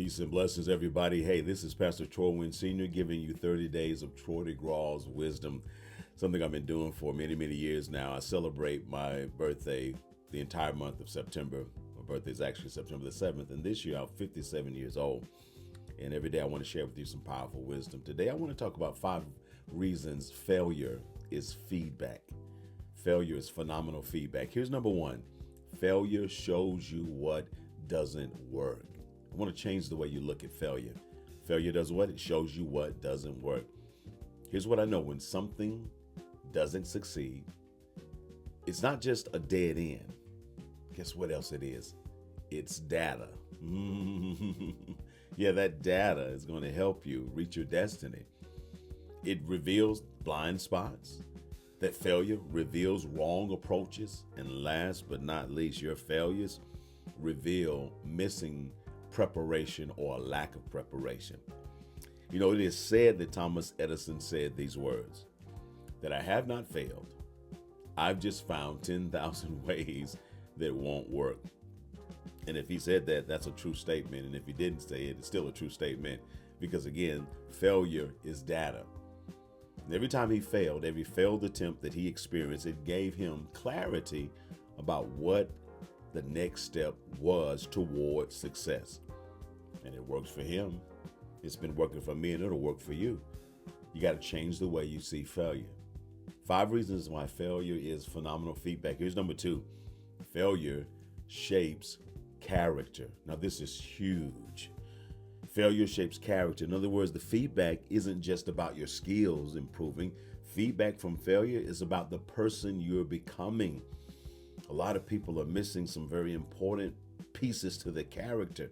Peace and blessings, everybody. Hey, this is Pastor Troy Wynn Sr. giving you 30 days of Troy DeGraw's wisdom, something I've been doing for many, many years now. I celebrate my birthday the entire month of September. My birthday is actually September the 7th, and this year I'm 57 years old. And every day I want to share with you some powerful wisdom. Today I want to talk about 5 reasons failure is feedback. Failure is phenomenal feedback. Here's number 1. Failure shows you what doesn't work. I want to change the way you look at failure. Failure does what? It shows you what doesn't work. Here's what I know. When something doesn't succeed, it's not just a dead end. Guess what else it is? It's data. Yeah, that data is going to help you reach your destiny. It reveals blind spots. That failure reveals wrong approaches. And last but not least, your failures reveal missing preparation or a lack of preparation. You know, it is said that Thomas Edison said these words, that I have not failed. I've just found 10,000 ways that won't work. And if he said that, that's a true statement. And if he didn't say it, it's still a true statement. Because again, failure is data. And every time he failed, every failed attempt that he experienced, it gave him clarity about what the next step was towards success. And it works for him. It's been working for me, and it'll work for you. You got to change the way you see failure. 5 reasons why failure is phenomenal feedback. Here's number 2. Failure shapes character. Now, this is huge. Failure shapes character. In other words, the feedback isn't just about your skills improving. Feedback from failure is about the person you're becoming. A lot of people are missing some very important pieces to their character,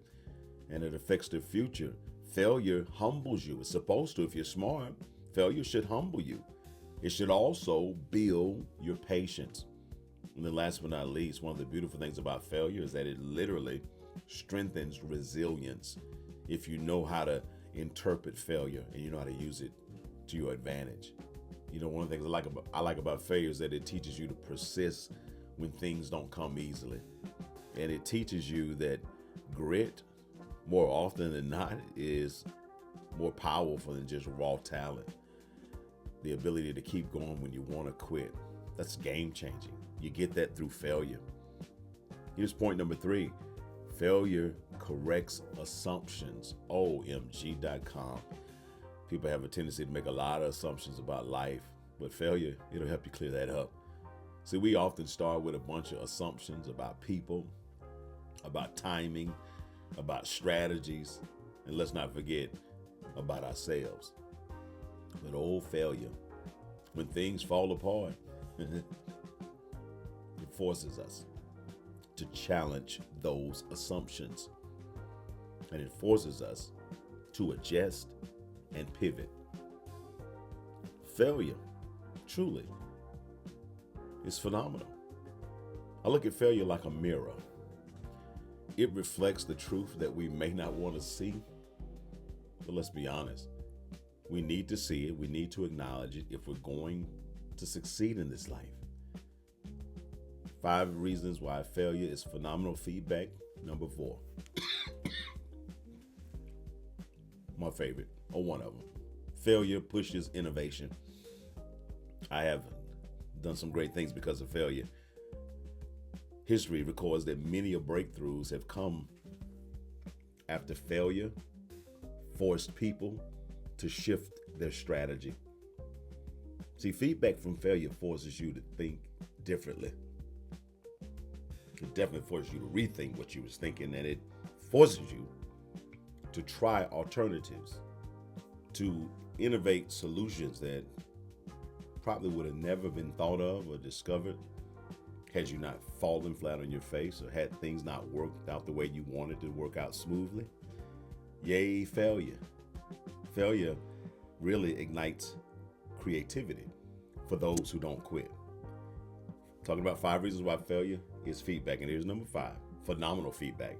and it affects their future. Failure humbles you. It's supposed to. If you're smart, failure should humble you. It should also build your patience. And then last but not least, one of the beautiful things about failure is that it literally strengthens resilience if you know how to interpret failure and you know how to use it to your advantage. You know, one of the things I like about failure is that it teaches you to persist when things don't come easily. And it teaches you that grit, more often than not, is more powerful than just raw talent. The ability to keep going when you want to quit. That's game changing. You get that through failure. Here's point number 3. Failure corrects assumptions. OMG.com. People have a tendency to make a lot of assumptions about life, but failure, it'll help you clear that up. See, we often start with a bunch of assumptions about people, about timing, about strategies, and let's not forget about ourselves. But failure, when things fall apart, it forces us to challenge those assumptions. And it forces us to adjust and pivot. Failure, truly, is phenomenal. I look at failure like a mirror. It reflects the truth that we may not want to see. But let's be honest. We need to see it. We need to acknowledge it if we're going to succeed in this life. 5 reasons why failure is phenomenal feedback. Number 4. My favorite, or one of them. Failure pushes innovation. I have done some great things because of failure. History records that many of breakthroughs have come after failure forced people to shift their strategy. See, feedback from failure forces you to think differently. It definitely forces you to rethink what you was thinking, and it forces you to try alternatives, to innovate solutions that probably would have never been thought of or discovered had you not fallen flat on your face or had things not worked out the way you wanted to work out smoothly. Yay, failure. Failure really ignites creativity for those who don't quit. Talking about 5 reasons why failure is feedback. And here's number 5, phenomenal feedback.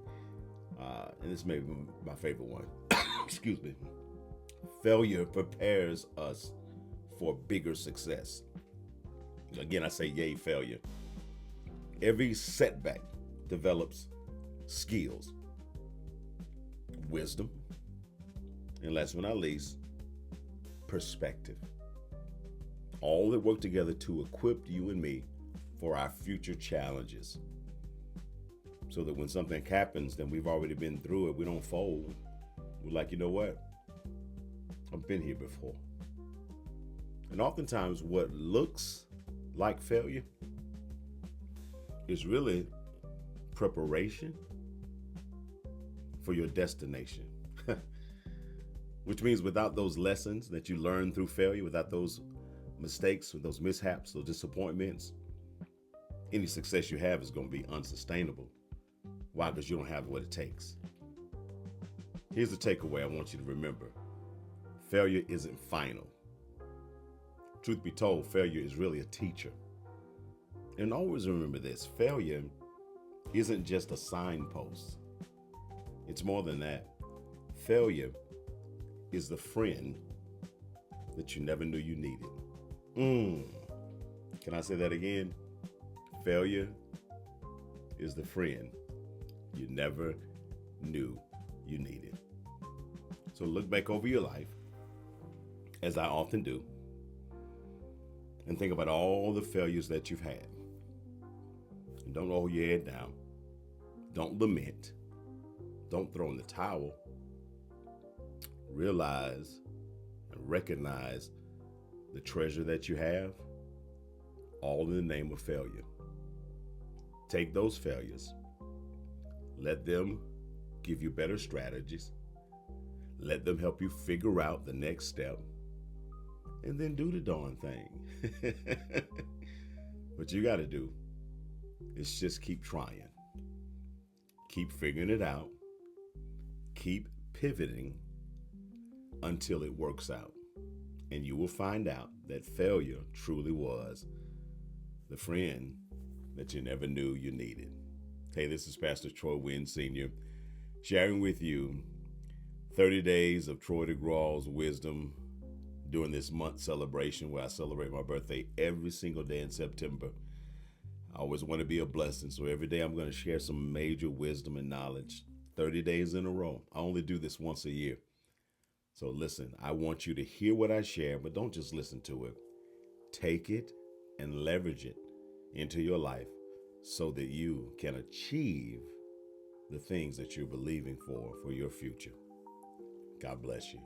And this may be my favorite one. Excuse me. Failure prepares us for bigger success. Again, I say yay, failure. Every setback develops skills. wisdom, and last but not least, perspective. All that work together to equip you and me for our future challenges. So that when something happens, then we've already been through it. We don't fold. We're like, you know what? I've been here before. And oftentimes what looks like failure is really preparation for your destination. Which means without those lessons that you learn through failure, without those mistakes, those mishaps, those disappointments, any success you have is going to be unsustainable. Why? Because you don't have what it takes. Here's the takeaway I want you to remember. Failure isn't final. Truth be told, failure is really a teacher. And always remember this, failure isn't just a signpost. It's more than that. Failure is the friend that you never knew you needed. Can I say that again? Failure is the friend you never knew you needed. So look back over your life, as I often do, and think about all the failures that you've had. And don't hold your head down. Don't lament. Don't throw in the towel. Realize and recognize the treasure that you have, all in the name of failure. Take those failures. Let them give you better strategies. Let them help you figure out the next step. And then do the darn thing. What you got to do is just keep trying. Keep figuring it out. Keep pivoting until it works out. And you will find out that failure truly was the friend that you never knew you needed. Hey, this is Pastor Troy Wynn Sr. sharing with you 30 days of Troy DeGraw's wisdom during this month celebration where I celebrate my birthday every single day in September. I always want to be a blessing, so every day I'm going to share some major wisdom and knowledge 30 days in a row. I only do this once a year. So listen, I want you to hear what I share, but don't just listen to it. Take it and leverage it into your life so that you can achieve the things that you're believing for your future. God bless you.